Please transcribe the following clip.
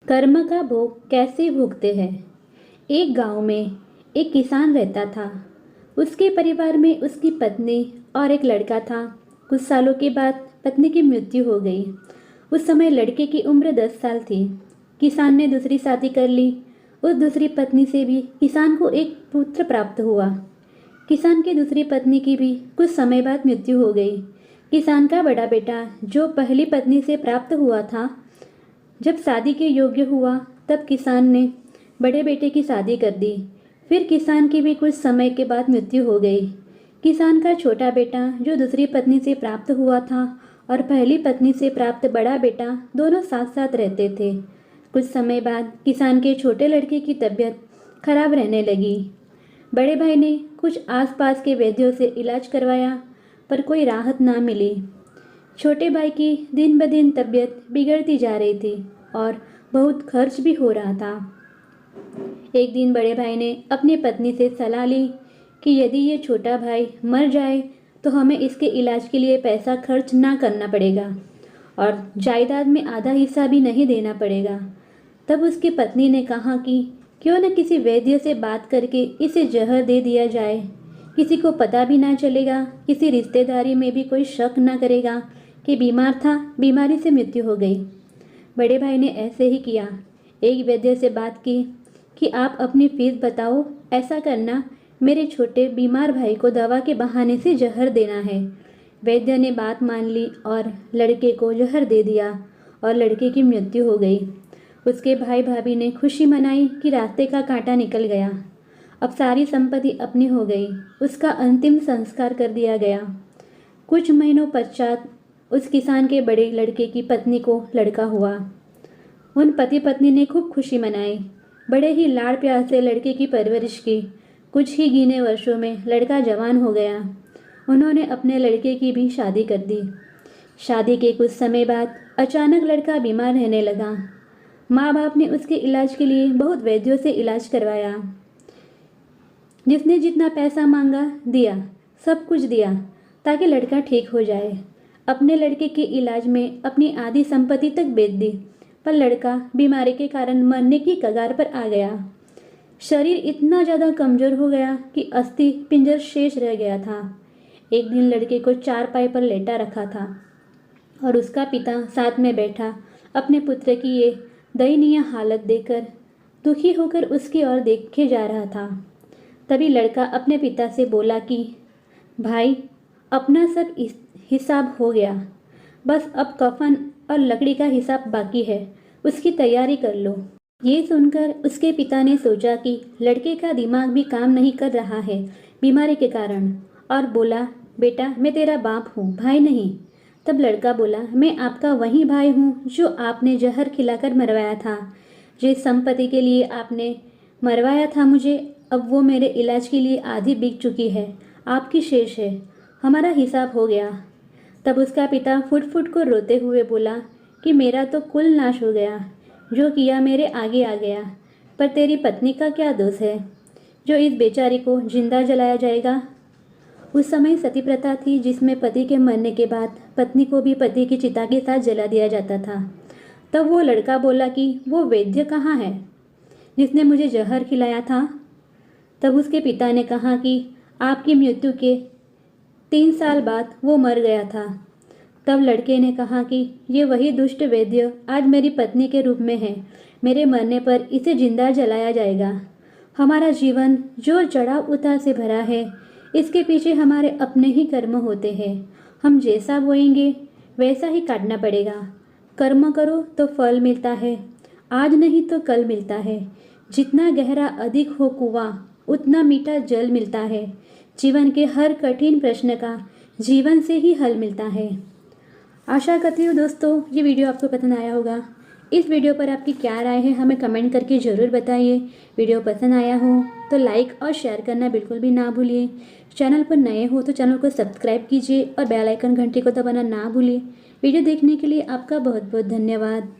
कर्म का भोग कैसे भोगते हैं। एक गांव में एक किसान रहता था। उसके परिवार में उसकी पत्नी और एक लड़का था। कुछ सालों के बाद पत्नी की मृत्यु हो गई। उस समय लड़के की उम्र 10 साल थी। किसान ने दूसरी शादी कर ली। उस दूसरी पत्नी से भी किसान को एक पुत्र प्राप्त हुआ। किसान की दूसरी पत्नी की भी कुछ समय बाद मृत्यु हो गई। किसान का बड़ा बेटा जो पहली पत्नी से प्राप्त हुआ था, जब शादी के योग्य हुआ तब किसान ने बड़े बेटे की शादी कर दी। फिर किसान की भी कुछ समय के बाद मृत्यु हो गई। किसान का छोटा बेटा जो दूसरी पत्नी से प्राप्त हुआ था और पहली पत्नी से प्राप्त बड़ा बेटा दोनों साथ साथ रहते थे। कुछ समय बाद किसान के छोटे लड़के की तबीयत खराब रहने लगी। बड़े भाई ने कुछ आसपास के वैद्यों से इलाज करवाया, पर कोई राहत ना मिली। छोटे भाई की दिन ब दिन तबीयत बिगड़ती जा रही थी और बहुत खर्च भी हो रहा था। एक दिन बड़े भाई ने अपनी पत्नी से सलाह ली कि यदि ये छोटा भाई मर जाए तो हमें इसके इलाज के लिए पैसा खर्च ना करना पड़ेगा और जायदाद में आधा हिस्सा भी नहीं देना पड़ेगा। तब उसकी पत्नी ने कहा कि क्यों न किसी वैद्य से बात करके इसे जहर दे दिया जाए। किसी को पता भी ना चलेगा, किसी रिश्तेदारी में भी कोई शक ना करेगा कि बीमार था, बीमारी से मृत्यु हो गई। बड़े भाई ने ऐसे ही किया। एक वैद्य से बात की कि आप अपनी फीस बताओ, ऐसा करना, मेरे छोटे बीमार भाई को दवा के बहाने से जहर देना है। वैद्य ने बात मान ली और लड़के को जहर दे दिया और लड़के की मृत्यु हो गई। उसके भाई भाभी ने खुशी मनाई कि रास्ते का कांटा निकल गया। अब सारी संपत्ति अपनी हो गई। उसका अंतिम संस्कार कर दिया गया। कुछ महीनों पश्चात उस किसान के बड़े लड़के की पत्नी को लड़का हुआ। उन पति पत्नी ने खूब खुशी मनाई। बड़े ही लाड़ प्यार से लड़के की परवरिश की। कुछ ही गिने वर्षों में लड़का जवान हो गया। उन्होंने अपने लड़के की भी शादी कर दी। शादी के कुछ समय बाद अचानक लड़का बीमार रहने लगा। माँ बाप ने उसके इलाज के लिए बहुत वैद्यों से इलाज करवाया। जिसने जितना पैसा मांगा दिया, सब कुछ दिया ताकि लड़का ठीक हो जाए। अपने लड़के के इलाज में अपनी आधी संपत्ति तक बेच दी, पर लड़का बीमारी के कारण मरने की कगार पर आ गया। शरीर इतना ज़्यादा कमज़ोर हो गया कि अस्थि पिंजर शेष रह गया था। एक दिन लड़के को चारपाई पर लेटा रखा था और उसका पिता साथ में बैठा अपने पुत्र की ये दयनीय हालत देखकर दुखी होकर उसकी ओर देखे जा रहा था। तभी लड़का अपने पिता से बोला कि भाई, अपना सब हिसाब हो गया, बस अब कफन और लकड़ी का हिसाब बाकी है, उसकी तैयारी कर लो। ये सुनकर उसके पिता ने सोचा कि लड़के का दिमाग भी काम नहीं कर रहा है बीमारी के कारण, और बोला, बेटा, मैं तेरा बाप हूँ, भाई नहीं। तब लड़का बोला, मैं आपका वही भाई हूँ जो आपने जहर खिलाकर मरवाया था। जिस संपत्ति के लिए आपने मरवाया था मुझे, अब वो मेरे इलाज के लिए आधी बिक चुकी है, आपकी शेष है, हमारा हिसाब हो गया। तब उसका पिता फुट फुट को रोते हुए बोला कि मेरा तो कुल नाश हो गया, जो किया मेरे आगे आ गया, पर तेरी पत्नी का क्या दोष है जो इस बेचारी को जिंदा जलाया जाएगा। उस समय सती प्रथा थी, जिसमें पति के मरने के बाद पत्नी को भी पति की चिता के साथ जला दिया जाता था। तब वो लड़का बोला कि वो वैद्य कहाँ है जिसने मुझे जहर खिलाया था। तब उसके पिता ने कहा कि आपकी मृत्यु के 3 साल बाद वो मर गया था। तब लड़के ने कहा कि ये वही दुष्ट वैद्य आज मेरी पत्नी के रूप में है, मेरे मरने पर इसे जिंदा जलाया जाएगा। हमारा जीवन जो चढ़ाव उतार से भरा है, इसके पीछे हमारे अपने ही कर्म होते हैं। हम जैसा बोएंगे वैसा ही काटना पड़ेगा। कर्म करो तो फल मिलता है, आज नहीं तो कल मिलता है। जितना गहरा अधिक हो कुआं, उतना मीठा जल मिलता है। जीवन के हर कठिन प्रश्न का जीवन से ही हल मिलता है। आशा करती हूँ दोस्तों ये वीडियो आपको पसंद आया होगा। इस वीडियो पर आपकी क्या राय है हमें कमेंट करके ज़रूर बताइए। वीडियो पसंद आया हो तो लाइक और शेयर करना बिल्कुल भी ना भूलिए। चैनल पर नए हो तो चैनल को सब्सक्राइब कीजिए और बेल आइकन घंटी को दबाना ना भूलिए। वीडियो देखने के लिए आपका बहुत बहुत धन्यवाद।